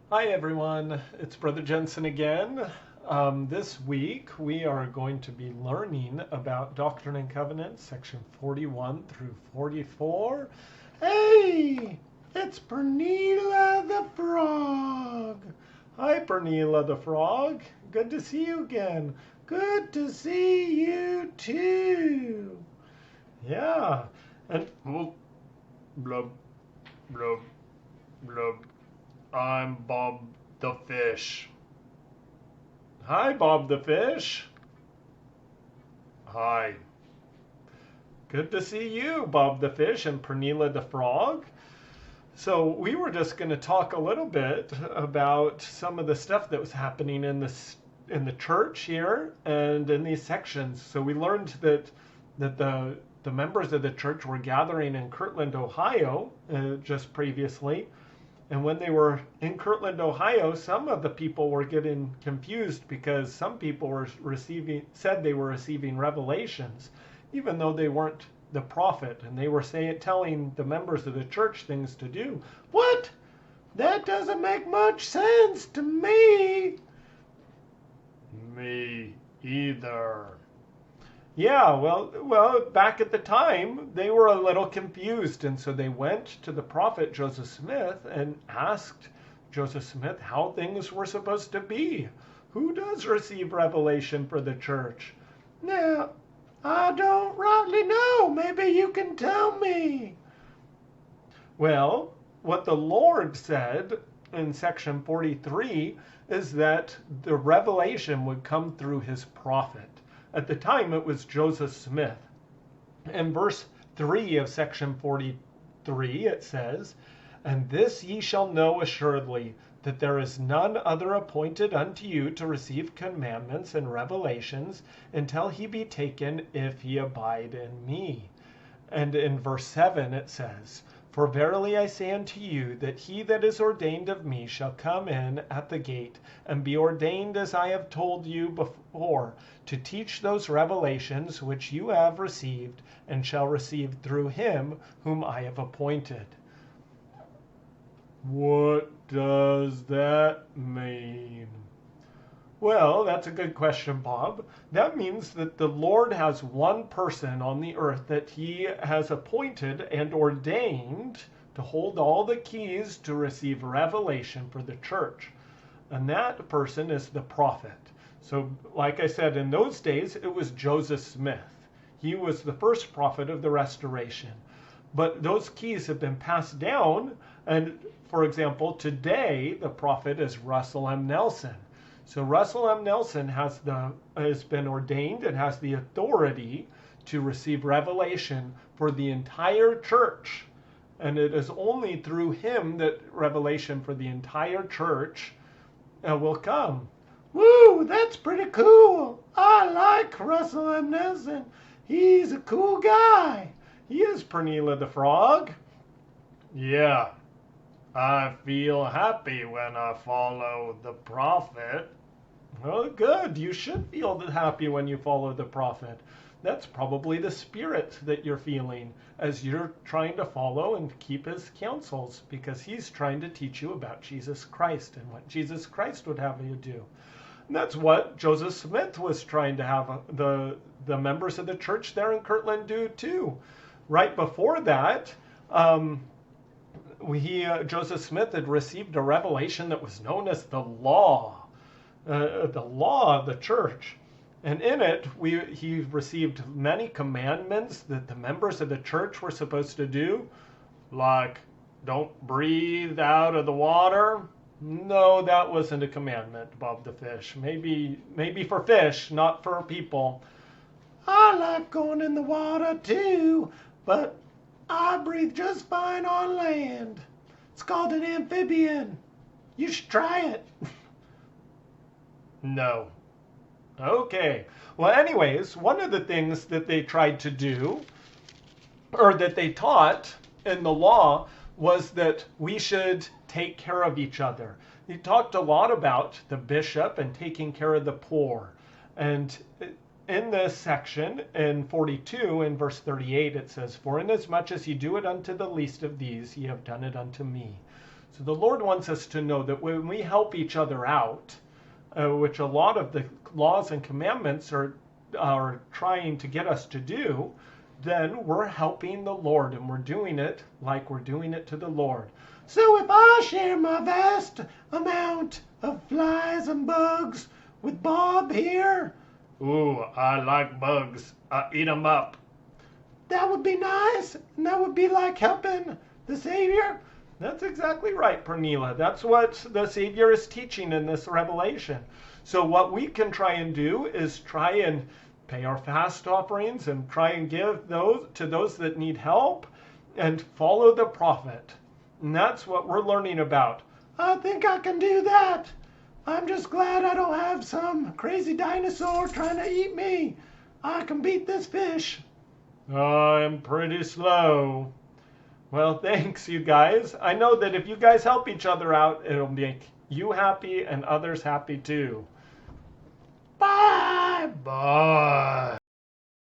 Hi everyone, it's Brother Jensen again. This week we are going to be learning about Doctrine and Covenants, section 41 through 44. Hey, it's Pernilla the Frog. Hi Pernilla the Frog, good to see you again. Good to see you too. Yeah, and blub, blub, blub. I'm Bob the Fish. Hi, Bob the Fish. Hi. Good to see you, Bob the Fish and Pernilla the Frog. So we were just going to talk a little bit about some of the stuff that was happening in the church here and in these sections. So we learned that the members of the church were gathering in Kirtland, Ohio, just previously. And when they were in Kirtland, Ohio, some of the people were getting confused because some people said they were receiving revelations, even though they weren't the prophet, and they were telling the members of the church things to do. What? That doesn't make much sense to me. Me either. Yeah, well, back at the time, they were a little confused, and so they went to the prophet Joseph Smith and asked Joseph Smith how things were supposed to be. Who does receive revelation for the church? Now, I don't rightly know. Maybe you can tell me. Well, what the Lord said in section 43 is that the revelation would come through his prophet. At the time, it was Joseph Smith. In verse 3 of section 43, it says, "And this ye shall know assuredly, that there is none other appointed unto you to receive commandments and revelations until he be taken, if he abide in me." And in verse 7 it says, "For verily I say unto you, that he that is ordained of me shall come in at the gate, and be ordained as I have told you before, to teach those revelations which you have received, and shall receive through him whom I have appointed." What does that mean? Well, that's a good question, Bob. That means that the Lord has one person on the earth that he has appointed and ordained to hold all the keys to receive revelation for the church. And that person is the prophet. So, like I said, in those days, it was Joseph Smith. He was the first prophet of the Restoration. But those keys have been passed down. And, for example, today, the prophet is Russell M. Nelson. So Russell M. Nelson has been ordained and has the authority to receive revelation for the entire church. And it is only through him that revelation for the entire church will come. Woo, that's pretty cool. I like Russell M. Nelson. He's a cool guy. He is Pernilla the Frog. Yeah, I feel happy when I follow the prophet. Well, good. You should feel happy when you follow the prophet. That's probably the spirit that you're feeling as you're trying to follow and keep his counsels, because he's trying to teach you about Jesus Christ and what Jesus Christ would have you do. And that's what Joseph Smith was trying to have the members of the church there in Kirtland do too. Right before that, Joseph Smith had received a revelation that was known as the law of the church. And in it, he received many commandments that the members of the church were supposed to do, like don't breathe out of the water. No, that wasn't a commandment, Bob the Fish. Maybe for fish, not for people. I like going in the water too, but I breathe just fine on land. It's called an amphibian. You should try it. No. Okay. Well, anyways, one of the things that they tried to do, or that they taught in the law, was that we should take care of each other. He talked a lot about the bishop and taking care of the poor. And in this section, in 42, in verse 38, it says, "For inasmuch as ye do it unto the least of these, ye have done it unto me." So the Lord wants us to know that when we help each other out, which a lot of the laws and commandments are trying to get us to do, then we're helping the Lord, and we're doing it like we're doing it to the Lord. So if I share my vast amount of flies and bugs with Bob here, ooh, I like bugs. I eat 'em up. That would be nice, and that would be like helping the Savior. That's exactly right, Pernilla. That's what the Savior is teaching in this revelation. So what we can try and do is try and pay our fast offerings and try and give those to those that need help and follow the prophet. And that's what we're learning about. I think I can do that. I'm just glad I don't have some crazy dinosaur trying to eat me. I can beat this fish. I'm pretty slow. Well, thanks, you guys. I know that if you guys help each other out, it'll make you happy and others happy too.